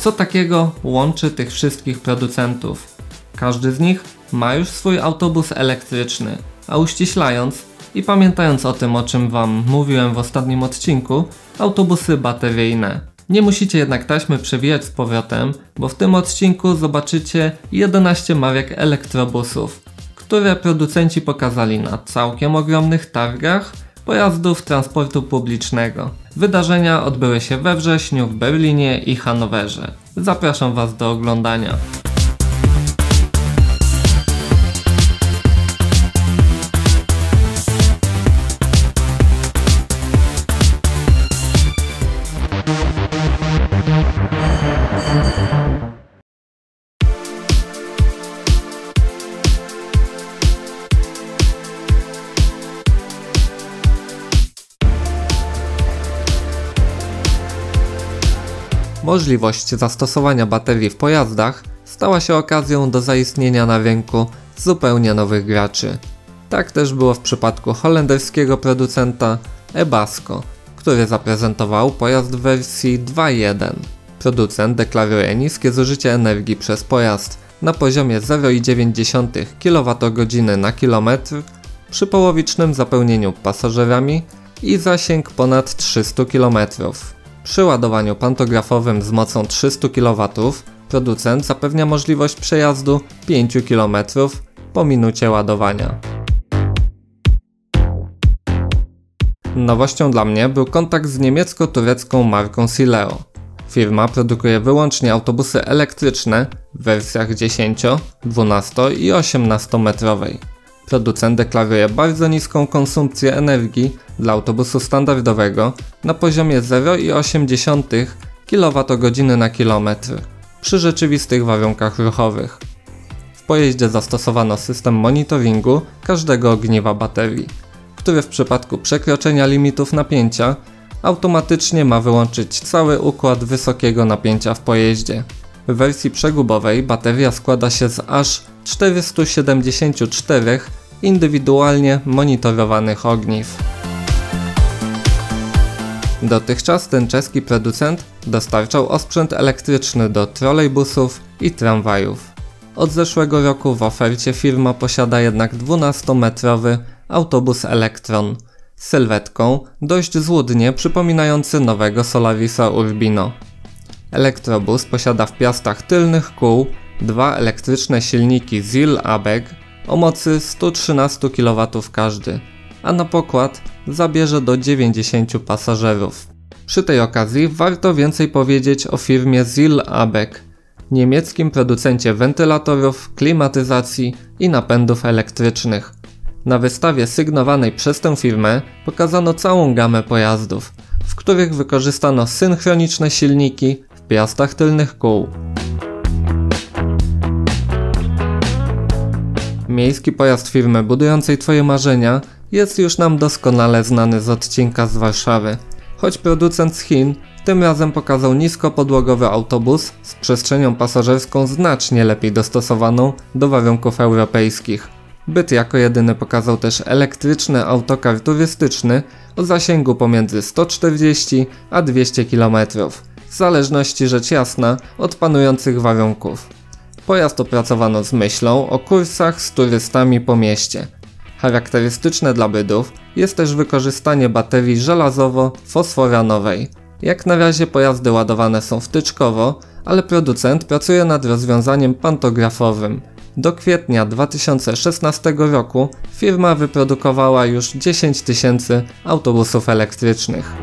Co takiego łączy tych wszystkich producentów? Każdy z nich ma już swój autobus elektryczny, a uściślając i pamiętając o tym, o czym wam mówiłem w ostatnim odcinku, autobusy bateryjne. Nie musicie jednak taśmy przewijać z powrotem, bo w tym odcinku zobaczycie 11 marek elektrobusów, które producenci pokazali na całkiem ogromnych targach pojazdów transportu publicznego. Wydarzenia odbyły się we wrześniu w Berlinie i Hanowerze. Zapraszam was do oglądania. Możliwość zastosowania baterii w pojazdach stała się okazją do zaistnienia na rynku zupełnie nowych graczy. Tak też było w przypadku holenderskiego producenta Ebasco, który zaprezentował pojazd w wersji 2.1. Producent deklaruje niskie zużycie energii przez pojazd na poziomie 0,9 kWh na kilometr przy połowicznym zapełnieniu pasażerami i zasięg ponad 300 km. Przy ładowaniu pantografowym z mocą 300 kW producent zapewnia możliwość przejazdu 5 km po minucie ładowania. Nowością dla mnie był kontakt z niemiecko-turecką marką Sileo. Firma produkuje wyłącznie autobusy elektryczne w wersjach 10, 12 i 18 metrowej. Producent deklaruje bardzo niską konsumpcję energii dla autobusu standardowego na poziomie 0,8 kWh na kilometr przy rzeczywistych warunkach ruchowych. W pojeździe zastosowano system monitoringu każdego ogniwa baterii, który w przypadku przekroczenia limitów napięcia automatycznie ma wyłączyć cały układ wysokiego napięcia w pojeździe. W wersji przegubowej bateria składa się z aż 474 indywidualnie monitorowanych ogniw. Dotychczas ten czeski producent dostarczał osprzęt elektryczny do trolejbusów i tramwajów. Od zeszłego roku w ofercie firma posiada jednak 12-metrowy autobus Electron z sylwetką dość złudnie przypominający nowego Solarisa Urbino. Elektrobus posiada w piastach tylnych kół dwa elektryczne silniki ZIL-ABEG o mocy 113 kW każdy, a na pokład zabierze do 90 pasażerów. Przy tej okazji warto więcej powiedzieć o firmie ZIL-ABEG, niemieckim producencie wentylatorów, klimatyzacji i napędów elektrycznych. Na wystawie sygnowanej przez tę firmę pokazano całą gamę pojazdów, w których wykorzystano synchroniczne silniki w piastach tylnych kół. Miejski pojazd firmy budującej twoje marzenia jest już nam doskonale znany z odcinka z Warszawy, choć producent z Chin tym razem pokazał niskopodłogowy autobus z przestrzenią pasażerską znacznie lepiej dostosowaną do warunków europejskich. Byt jako jedyny pokazał też elektryczny autokar turystyczny o zasięgu pomiędzy 140 a 200 km, w zależności rzecz jasna od panujących warunków. Pojazd opracowano z myślą o kursach z turystami po mieście. Charakterystyczne dla bydów jest też wykorzystanie baterii żelazowo-fosforanowej. Jak na razie pojazdy ładowane są wtyczkowo, ale producent pracuje nad rozwiązaniem pantografowym. Do kwietnia 2016 roku firma wyprodukowała już 10 000 autobusów elektrycznych.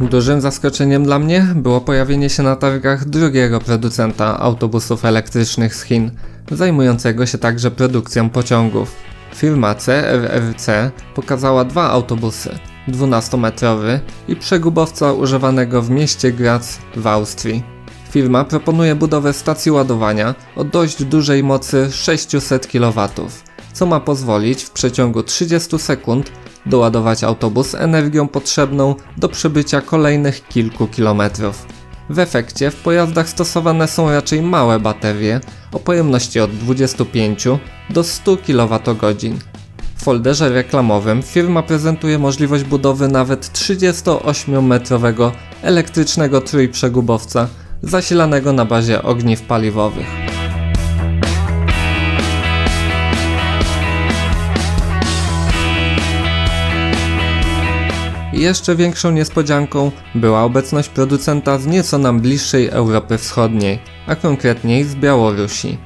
Dużym zaskoczeniem dla mnie było pojawienie się na targach drugiego producenta autobusów elektrycznych z Chin, zajmującego się także produkcją pociągów. Firma CRRC pokazała dwa autobusy, 12-metrowy i przegubowca używanego w mieście Graz w Austrii. Firma proponuje budowę stacji ładowania o dość dużej mocy 600 kW, co ma pozwolić w przeciągu 30 sekund doładować autobus energią potrzebną do przebycia kolejnych kilku kilometrów. W efekcie w pojazdach stosowane są raczej małe baterie o pojemności od 25 do 100 kWh. folderze reklamowym firma prezentuje możliwość budowy nawet 38-metrowego elektrycznego trójprzegubowca zasilanego na bazie ogniw paliwowych. Jeszcze większą niespodzianką była obecność producenta z nieco nam bliższej Europy Wschodniej, a konkretniej z Białorusi.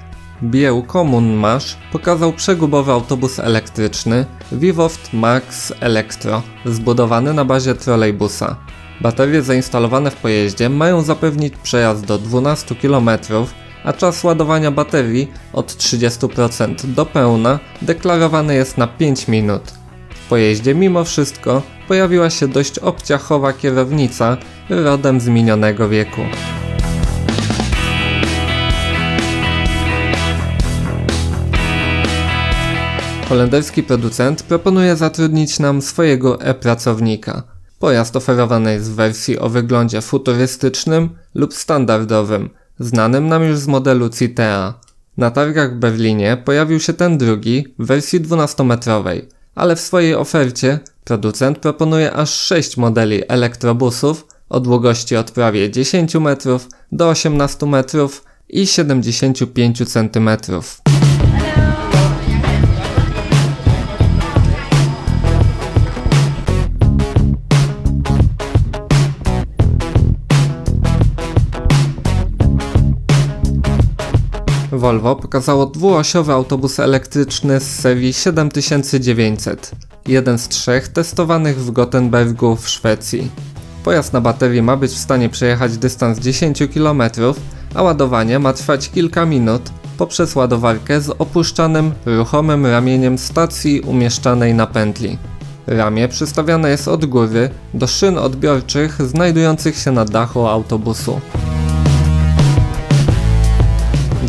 Bieł Komunmasz pokazał przegubowy autobus elektryczny Vivoft Max Elektro, zbudowany na bazie trolejbusa. Baterie zainstalowane w pojeździe mają zapewnić przejazd do 12 km, a czas ładowania baterii od 30% do pełna deklarowany jest na 5 minut. W pojeździe mimo wszystko pojawiła się dość obciachowa kierownica rodem z minionego wieku. Holenderski producent proponuje zatrudnić nam swojego e-pracownika. Pojazd oferowany jest w wersji o wyglądzie futurystycznym lub standardowym, znanym nam już z modelu Citea. Na targach w Berlinie pojawił się ten drugi w wersji 12-metrowej, ale w swojej ofercie producent proponuje aż 6 modeli elektrobusów o długości od prawie 10 metrów do 18 metrów i 75 cm. Volvo pokazało dwuosiowy autobus elektryczny z serii 7900, jeden z 3 testowanych w Gothenburgu w Szwecji. Pojazd na baterii ma być w stanie przejechać dystans 10 km, a ładowanie ma trwać kilka minut poprzez ładowarkę z opuszczanym, ruchomym ramieniem stacji umieszczanej na pętli. Ramię przystawiane jest od góry do szyn odbiorczych znajdujących się na dachu autobusu.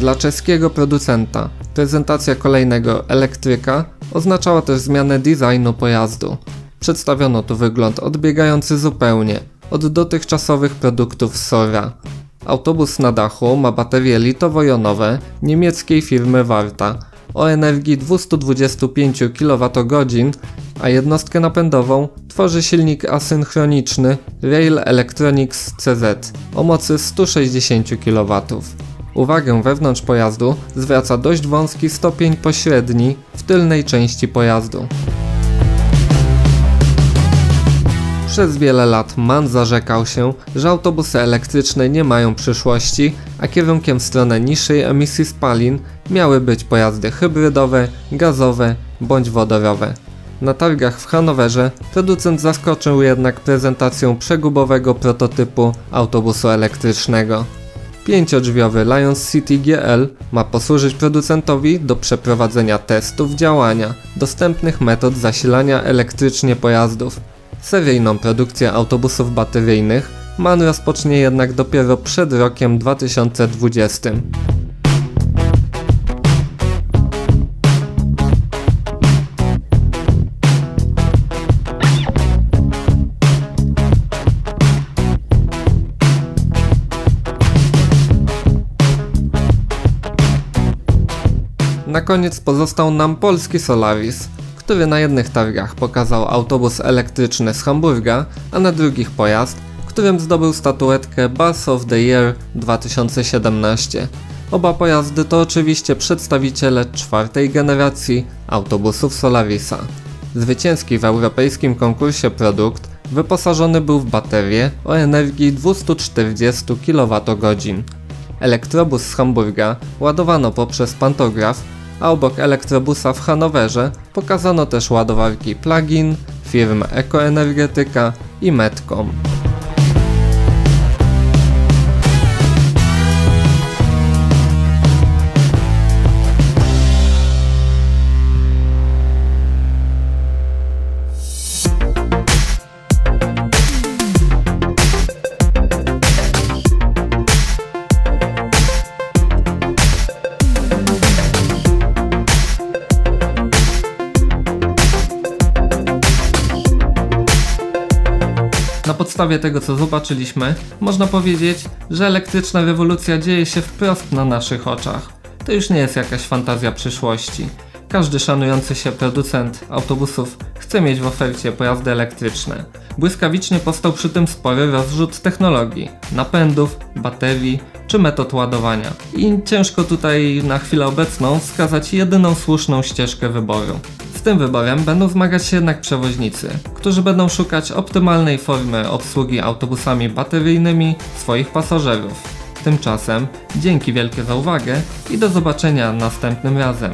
Dla czeskiego producenta prezentacja kolejnego elektryka oznaczała też zmianę designu pojazdu. Przedstawiono tu wygląd odbiegający zupełnie od dotychczasowych produktów Sora. Autobus na dachu ma baterie litowo-jonowe niemieckiej firmy Warta o energii 225 kWh, a jednostkę napędową tworzy silnik asynchroniczny Rail Electronics CZ o mocy 160 kW. Uwagę wewnątrz pojazdu zwraca dość wąski stopień pośredni w tylnej części pojazdu. Przez wiele lat MAN zarzekał się, że autobusy elektryczne nie mają przyszłości, a kierunkiem w stronę niższej emisji spalin miały być pojazdy hybrydowe, gazowe bądź wodorowe. Na targach w Hanowerze producent zaskoczył jednak prezentacją przegubowego prototypu autobusu elektrycznego. 5-drzwiowy Lions City GL ma posłużyć producentowi do przeprowadzenia testów działania dostępnych metod zasilania elektrycznie pojazdów. Seryjną produkcję autobusów bateryjnych MAN rozpocznie jednak dopiero przed rokiem 2020. Na koniec pozostał nam polski Solaris, który na jednych targach pokazał autobus elektryczny z Hamburga, a na drugich pojazd, którym zdobył statuetkę Bus of the Year 2017. Oba pojazdy to oczywiście przedstawiciele 4. generacji autobusów Solarisa. Zwycięski w europejskim konkursie produkt wyposażony był w baterię o energii 240 kWh. Elektrobus z Hamburga ładowano poprzez pantograf, a obok elektrobusa w Hanowerze pokazano też ładowarki plug-in firm Ekoenergetyka i Metcom. Na podstawie tego, co zobaczyliśmy, można powiedzieć, że elektryczna rewolucja dzieje się wprost na naszych oczach. To już nie jest jakaś fantazja przyszłości. Każdy szanujący się producent autobusów chce mieć w ofercie pojazdy elektryczne. Błyskawicznie powstał przy tym spory rozrzut technologii, napędów, baterii czy metod ładowania. I ciężko tutaj na chwilę obecną wskazać jedyną słuszną ścieżkę wyboru. Z tym wyborem będą zmagać się jednak przewoźnicy, którzy będą szukać optymalnej formy obsługi autobusami bateryjnymi swoich pasażerów. Tymczasem dzięki wielkie za uwagę i do zobaczenia następnym razem.